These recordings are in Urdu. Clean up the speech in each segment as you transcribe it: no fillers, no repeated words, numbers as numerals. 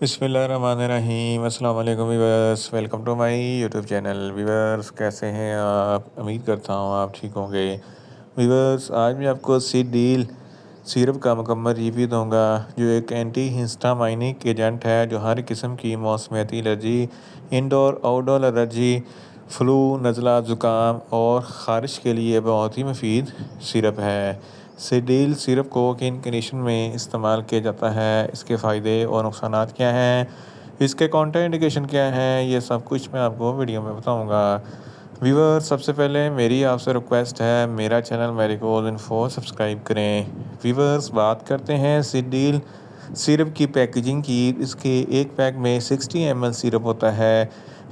بسم اللہ الرحمن الرحیم۔ السلام علیکم viewers, welcome to my YouTube channel. Viewers کیسے ہیں آپ؟ امید کرتا ہوں آپ ٹھیک ہوں گے۔ ویورس آج میں آپ کو سیڈیل سیرپ کا مکمل ریویو دوں گا، جو ایک اینٹی ہسٹامائنک ایجنٹ ہے جو ہر قسم کی موسمیاتی الرجی، انڈور آؤٹ ڈور الرجی، فلو، نزلہ، زکام اور خارش کے لیے بہت ہی مفید سیرپ ہے۔ سیڈیل سیرپ کو کن کنڈیشن میں استعمال کیا جاتا ہے، اس کے فائدے اور نقصانات کیا ہیں، اس کے کاؤنٹر انڈیکیشن کیا ہیں، یہ سب کچھ میں آپ کو ویڈیو میں بتاؤں گا۔ ویور سب سے پہلے میری آپ سے ریکویسٹ ہے، میرا چینل میریگولڈ انفو سبسکرائب کریں۔ ویورس بات کرتے ہیں سیڈیل سیرپ کی پیکیجنگ کی۔ اس کے ایک پیک میں 60 ml سیرپ ہوتا ہے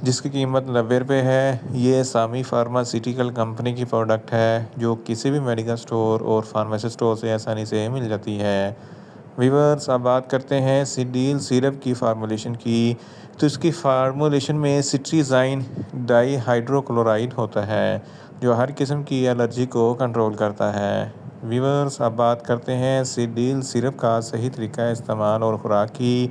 جس کی قیمت 90 روپے ہے۔ یہ سامی فارماسیوٹیکل کمپنی کی پروڈکٹ ہے جو کسی بھی میڈیکل سٹور اور فارمیسی سٹور سے آسانی سے مل جاتی ہے۔ ویورس اب بات کرتے ہیں سیڈیل سیرپ کی فارمولیشن کی۔ تو اس کی فارمولیشن میں سٹریزائن ڈائی ہائیڈرو کلورائڈ ہوتا ہے جو ہر قسم کی الرجی کو کنٹرول کرتا ہے۔ ویورس اب بات کرتے ہیں سیڈیل سیرپ کا صحیح طریقہ استعمال اور خوراک کی۔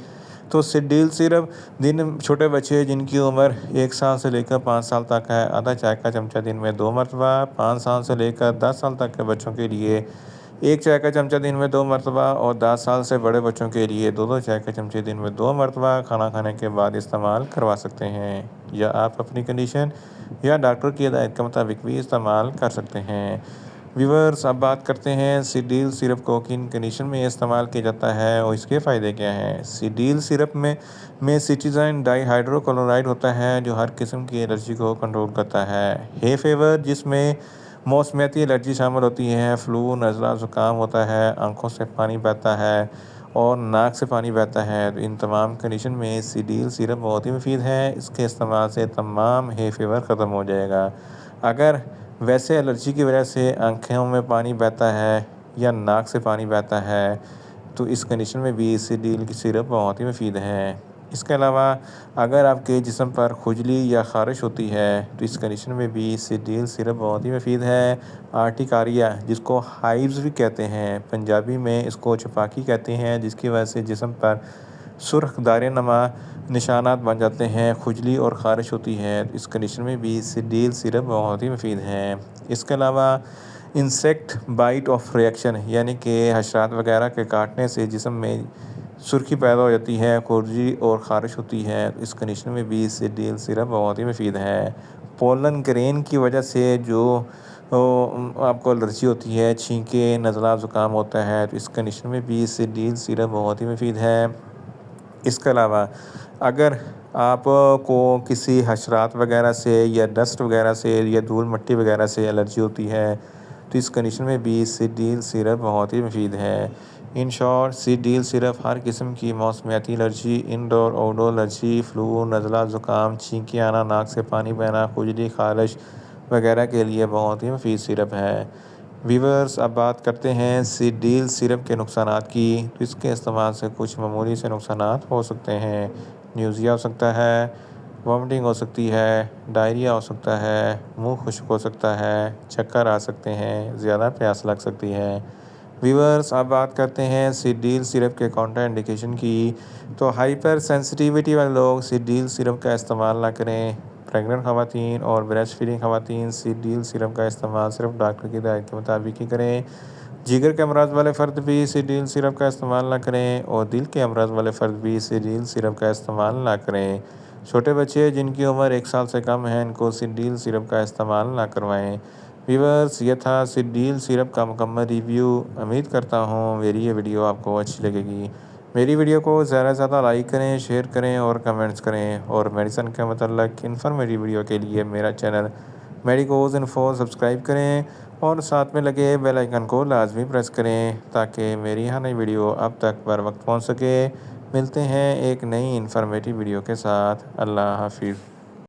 تو سیڈیل سیرپ چھوٹے بچے جن کی عمر 1 سال سے لے کر 5 سال تک ہے، آدھا چائے کا چمچہ دن میں 2 مرتبہ۔ 5 سال سے لے کر 10 سال تک کے بچوں کے لیے 1 چائے کا چمچہ دن میں 2 مرتبہ، اور 10 سال سے بڑے بچوں کے لیے 2 چائے کے چمچے دن میں 2 مرتبہ کھانا کھانے کے بعد استعمال کروا سکتے ہیں، یا آپ اپنی کنڈیشن یا ڈاکٹر کی ہدایت کے مطابق بھی استعمال کر سکتے ہیں۔ ویورس اب بات کرتے ہیں سیڈیل سیرپ کو کن کنڈیشن میں استعمال کیا جاتا ہے اور اس کے فائدے کیا ہیں۔ سیڈیل سیرپ میں سٹریزائن ڈائی ہائیڈرو کلورائڈ ہوتا ہے جو ہر قسم کی الرجی کو کنٹرول کرتا ہے۔ ہے فیور جس میں موسمیاتی الرجی شامل ہوتی ہے، فلو، نزلہ، زکام ہوتا ہے، آنکھوں سے پانی بہتا ہے اور ناک سے پانی بہتا ہے، تو ان تمام کنڈیشن میں سیڈیل سیرپ بہت ہی مفید ہے۔ اس کے استعمال سے تمام ہے فیور ختم ہو جائے گا۔ اگر ویسے الرجی کی وجہ سے آنکھوں میں پانی بہتا ہے یا ناک سے پانی بہتا ہے تو اس کنڈیشن میں بھی سیڈیل کی سیرپ بہت ہی مفید ہے۔ اس کے علاوہ اگر آپ کے جسم پر کھجلی یا خارش ہوتی ہے تو اس کنڈیشن میں بھی سیڈیل سیرپ بہت ہی مفید ہے۔ آرٹیکاریا جس کو ہائیوز بھی کہتے ہیں، پنجابی میں اس کو چھپاکی کہتے ہیں، جس کی وجہ سے جسم پر سرخ دائرے نما نشانات بن جاتے ہیں، کھجلی اور خارش ہوتی ہے، اس کنڈیشن میں بھی سیڈیل سیرپ بہت ہی مفید ہے۔ اس کے علاوہ انسیکٹ بائٹ آف ریئیکشن، یعنی کہ حشرات وغیرہ کے کاٹنے سے جسم میں سرخی پیدا ہو جاتی ہے، کھجلی اور خارش ہوتی ہے، اس کنڈیشن میں بھی سیڈیل سیرپ بہت ہی مفید ہے۔ پولن گرین کی وجہ سے جو آپ کو الرجی ہوتی ہے، چھینکیں، نزلہ، زکام ہوتا ہے، تو اس کنڈیشن میں بھی سیڈیل سیرپ بہت ہی مفید ہے۔ اس کے علاوہ اگر آپ کو کسی حشرات وغیرہ سے یا ڈسٹ وغیرہ سے یا دھول مٹی وغیرہ سے الرجی ہوتی ہے تو اس کنڈیشن میں بھی سیڈیل سیرپ بہت ہی مفید ہے۔ ان شارٹ سیڈیل سیرپ ہر قسم کی موسمیاتی الرجی، انڈور آؤٹ ڈور الرجی، فلو، نزلہ، زکام، چھینکیں آنا، ناک سے پانی بہنا، کھجلی، خارش وغیرہ کے لیے بہت ہی مفید سیرپ ہے۔ ویورس اب بات کرتے ہیں سیڈیل سیرپ کے نقصانات کی۔ تو اس کے استعمال سے کچھ معمولی سے نقصانات ہو سکتے ہیں۔ نیوزیا ہو سکتا ہے، وامٹنگ ہو سکتی ہے، ڈائریا ہو سکتا ہے، منہ خشک ہو سکتا ہے، چکر آ سکتے ہیں، زیادہ پیاس لگ سکتی ہے۔ ویورس اب بات کرتے ہیں سیڈیل سیرپ کے کاؤنٹر انڈیکیشن کی۔ تو ہائپر سینسٹیویٹی والے لوگ سیڈیل سیرپ کا استعمال نہ کریں۔ پریگننٹ خواتین اور بریسٹ فیڈنگ خواتین سیڈیل سیرپ کا استعمال صرف ڈاکٹر کی ہدایت کے مطابق ہی کریں۔ جگر کے امراض والے فرد بھی سیڈیل سیرپ کا استعمال نہ کریں، اور دل کے امراض والے فرد بھی سیڈیل سیرپ کا استعمال نہ کریں۔ چھوٹے بچے جن کی عمر 1 سال سے کم ہے، ان کو سیڈیل سیرپ کا استعمال نہ کروائیں۔ ویورس یہ تھا سیڈیل سیرپ کا مکمل ریویو۔ امید کرتا ہوں میری یہ ویڈیو آپ کو اچھی لگے گی۔ میری ویڈیو کو زیادہ سے زیادہ لائک کریں، شیئر کریں اور کمنٹس کریں، اور میڈیسن کے متعلق انفارمیٹیو ویڈیو کے لیے میرا چینل میڈیکوز انفو سبسکرائب کریں، اور ساتھ میں لگے بیل آئیکن کو لازمی پریس کریں تاکہ میری ہر نئی ویڈیو اب تک بر وقت پہنچ سکے۔ ملتے ہیں ایک نئی انفارمیٹیو ویڈیو کے ساتھ۔ اللہ حافظ۔